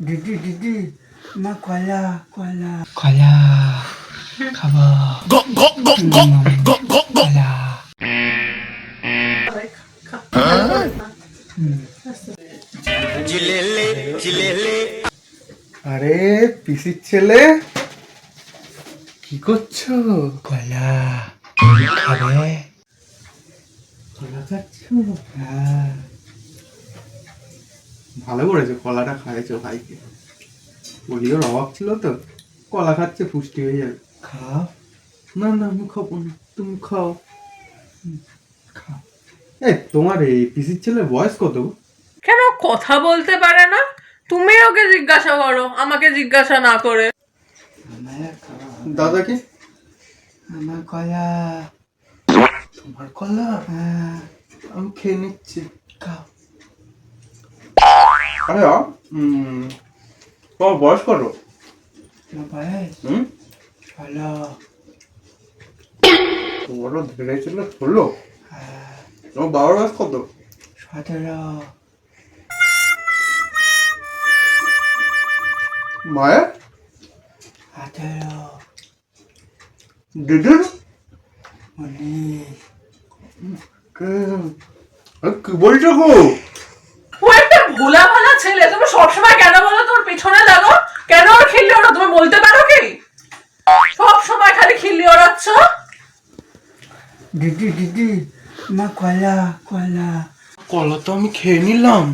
দিদি দিদি মা কলা কলা কলা খাবো কলা আরে পিসির ছেলে কি করছো? কলা খাবে? কলা খাচ্ছ? হ্যাঁ ভালো করেছো, কলাটা খাইছো ভাইকে। বলিওর অভাব ছিল তো, কলা খাচ্ছে পুষ্টি হয়ে যাবে। খাও না না আমি খাবো না, তুমি খাও। খাও। এই তোমার এই পিসির ছেলের বয়স কত? কেন কথা বলতে পারে না? তুমি ওকে জিজ্ঞাসা করো, আমাকে জিজ্ঞাসা না করে। আমার খাওয়া হবে। দাদাকে? আমার কলা তোমার কলা? হ্যাঁ আমি খেয়ে নিচ্ছি। খাও। আরে তোমার বয়স কত? আমার বয়স হুম, হলো তোমারও ধীরে ছিল হলো। হ্যাঁ তোমার বাবার বয়স কত? 17 মায়ের? 18 দিদির? 19 কি বলছো গো? ও একটা ভোলা ভালা ছেলে, তুমি সবসময় কেন বলো তোর পিছনে লাগো? কেন ওর খিল্লি ওরা? তুমি বলতে পারো কি? সব সময় খালি খিল্লি ওড়াচ্ছ। দিদি দিদি মা কলা কলা কলা তো আমি খেয়ে নিলাম।